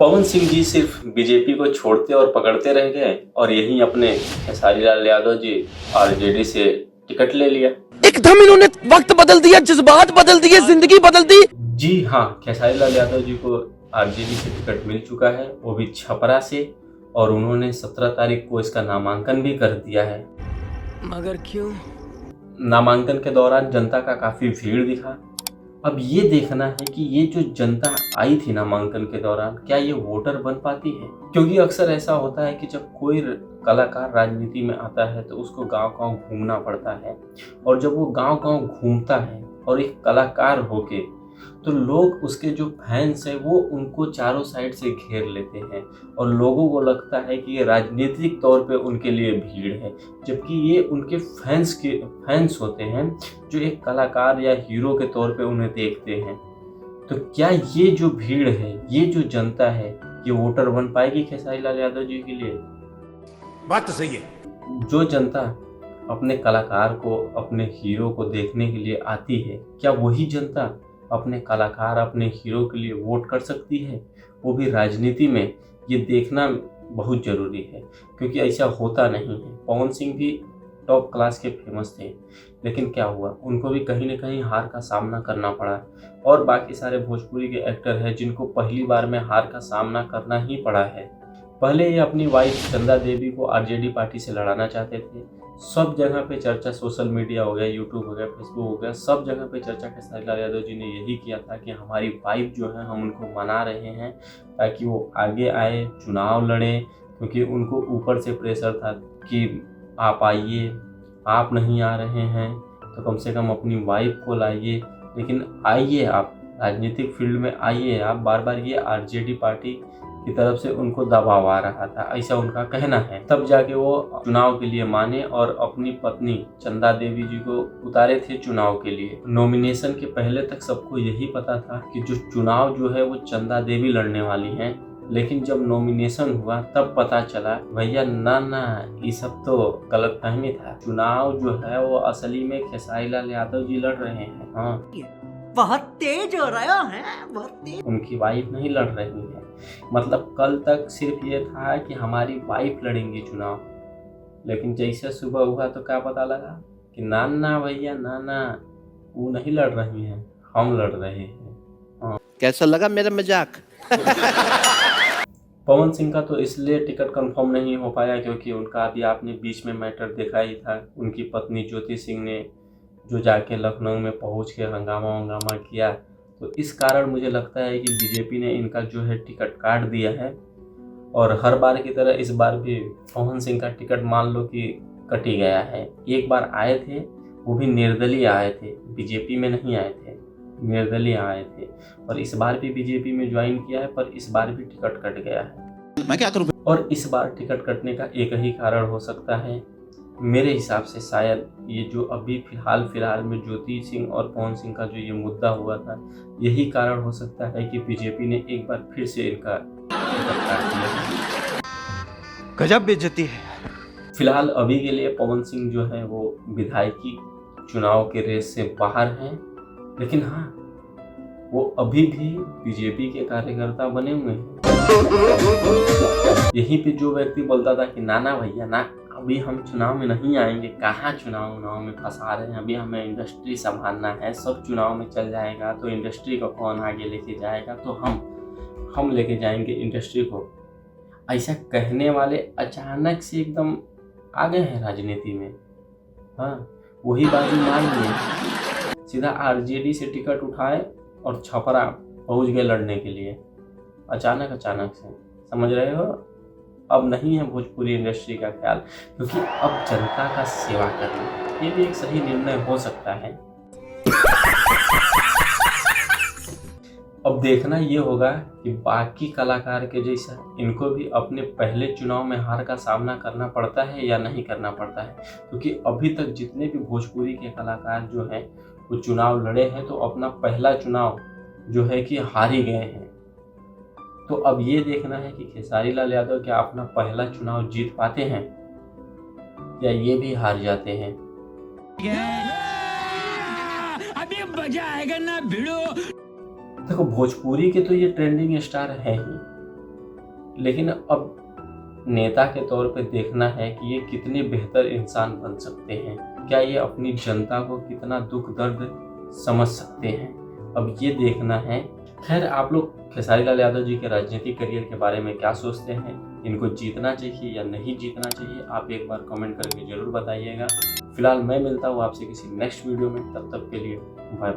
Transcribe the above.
पवन सिंह जी सिर्फ बीजेपी को छोड़ते और पकड़ते रह गए और यहीं अपने खेसारी लाल यादव जी आरजेडी से टिकट ले लिया। एकदम इन्होंने वक्त बदल दिया, जज्बात बदल दिए, जिंदगी बदल दी। जी हाँ, खेसारी लाल यादव जी को आरजेडी से टिकट मिल चुका है, वो भी छपरा से, और उन्होंने 17 तारीख को इसका नामांकन भी कर दिया है। मगर क्यों? नामांकन के दौरान जनता का काफी भीड़ दिखा। अब ये देखना है कि ये जो जनता आई थी नामांकन के दौरान, क्या ये वोटर बन पाती है? क्योंकि अक्सर ऐसा होता है कि जब कोई कलाकार राजनीति में आता है तो उसको गांव-गांव घूमना पड़ता है, और जब वो गांव-गांव घूमता है और एक कलाकार होके, तो लोग उसके जो फैंस हैं वो उनको चारों साइड से घेर लेते हैं और लोगों को लगता है कि ये राजनीतिक तौर पे उनके लिए भीड़ है, जबकि ये उनके फैंस होते हैं जो एक कलाकार या हीरो के तौर पे उन्हें देखते हैं। तो क्या ये जो भीड़ है, ये जो जनता है, ये वोटर बन पाएगी खेसारी लाल यादव जी के लिए? बात तो सही है। जो जनता अपने कलाकार को, अपने हीरो को देखने के लिए आती है, क्या वही जनता अपने कलाकार, अपने हीरो के लिए वोट कर सकती है? वो भी राजनीति में? ये देखना बहुत ज़रूरी है, क्योंकि ऐसा होता नहीं है। पवन सिंह भी टॉप क्लास के फेमस थे, लेकिन क्या हुआ, उनको भी कहीं ना कहीं हार का सामना करना पड़ा। और बाकी सारे भोजपुरी के एक्टर हैं जिनको पहली बार में हार का सामना करना ही पड़ा है। पहले ये अपनी वाइफ चंदा देवी को आरजेडी पार्टी से लड़ाना चाहते थे। सब जगह पे चर्चा, सोशल मीडिया हो गया, यूट्यूब हो गया, फेसबुक हो गया, सब जगह पे चर्चा खेसारी लाल यादव जी ने यही किया था कि हमारी वाइफ जो है, हम उनको मना रहे हैं ताकि वो आगे आए, चुनाव लड़े, क्योंकि उनको ऊपर से प्रेशर था कि आप आइए, आप नहीं आ रहे हैं तो कम से कम अपनी वाइफ को लाइए, लेकिन आइए, आप राजनीतिक फील्ड में आइए आप। बार बार ये आरजेडी पार्टी की तरफ से उनको दबाव आ रहा था, ऐसा उनका कहना है। तब जाके वो चुनाव के लिए माने और अपनी पत्नी चंदा देवी जी को उतारे थे चुनाव के लिए। नॉमिनेशन के पहले तक सबको यही पता था कि जो चुनाव जो है वो चंदा देवी लड़ने वाली हैं, लेकिन जब नॉमिनेशन हुआ तब पता चला भैया ना, ये सब तो गलतफहमी था। चुनाव जो है वो असली में खेसारी लाल यादव जी लड़ रहे हैं। हाँ, बहुत तेज हो रहा है, बहुत तेज। उनकी वाइफ नहीं लड़ रही है। मतलब कल तक सिर्फ ये था कि हमारी वाइफ लड़ेंगी चुनाव, लेकिन जैसे सुबह हुआ तो क्या पता लगा कि ना भैया, ना, वो नहीं लड़ रही हैं, हम लड़ रहे हैं। हाँ। कैसा लगा मेरा मजाक? पवन सिंह का तो इसलिए टिकट कंफर्म नहीं हो पाया क्योंकि उनका अभी आपने बीच में मैटर देखा ही था। उनकी पत्नी ज्योति सिंह ने जो जाके लखनऊ में पहुंच के हंगामा किया, तो इस कारण मुझे लगता है कि बीजेपी ने इनका जो है टिकट काट दिया है। और हर बार की तरह इस बार भी पवन सिंह का टिकट मान लो कि कट ही गया है। एक बार आए थे, वो भी निर्दलीय आए थे, बीजेपी में नहीं आए थे, निर्दलीय आए थे, और इस बार भी बीजेपी में ज्वाइन किया है, पर इस बार भी टिकट कट गया है। मैं क्या करूं? और इस बार टिकट कटने का एक ही कारण हो सकता है मेरे हिसाब से, शायद ये जो अभी फिलहाल में ज्योति सिंह और पवन सिंह का जो ये मुद्दा हुआ था, यही कारण हो सकता है कि बीजेपी ने एक बार फिर से इनका टिकट काट दिया। गजब बेइज्जती है। फिलहाल अभी के लिए पवन सिंह जो है वो विधायकी चुनाव के रेस से बाहर हैं, लेकिन हाँ, वो अभी भी बीजेपी के कार्यकर्ता बने हुए हैं। यहीं पे जो व्यक्ति बोलता था कि ना भैया ना, अभी हम चुनाव में नहीं आएंगे, कहाँ चुनाव में फंसा रहे हैं, अभी हमें इंडस्ट्री संभालना है, सब चुनाव में चल जाएगा तो इंडस्ट्री को कौन आगे लेके जाएगा, तो हम लेके जाएंगे इंडस्ट्री को। ऐसा कहने वाले अचानक से एकदम आ गए हैं राजनीति में। हाँ, वही बाजी मार लिए, सीधा आरजेडी से टिकट उठाए और छपरा पहुंच गए लड़ने के लिए, अचानक से। समझ रहे हो? अब नहीं है भोजपुरी इंडस्ट्री का ख्याल, क्योंकि अब जनता का सेवा करना, ये भी एक सही निर्णय हो सकता है। अब देखना ये होगा कि बाकी कलाकार के जैसा इनको भी अपने पहले चुनाव में हार का सामना करना पड़ता है या नहीं करना पड़ता है, क्योंकि अभी तक जितने भी भोजपुरी के कलाकार जो हैं वो चुनाव लड़े हैं तो अपना पहला चुनाव जो है कि हार ही गए हैं। तो अब ये देखना है कि खेसारी लाल यादव क्या अपना पहला चुनाव जीत पाते हैं या ये भी हार जाते हैं। अभी मजा आएगा ना भिड़ो। देखो, भोजपुरी के तो ये ट्रेंडिंग स्टार है ही, लेकिन अब नेता के तौर पे देखना है कि ये कितने बेहतर इंसान बन सकते हैं, क्या ये अपनी जनता को कितना दुख दर्द समझ सकते हैं, अब ये देखना है। खैर, आप लोग खेसारी लाल यादव जी के राजनीतिक करियर के बारे में क्या सोचते हैं? इनको जीतना चाहिए या नहीं जीतना चाहिए? आप एक बार कमेंट करके जरूर बताइएगा। फिलहाल मैं मिलता हूँ आपसे किसी नेक्स्ट वीडियो में, तब तक के लिए बाय बाय।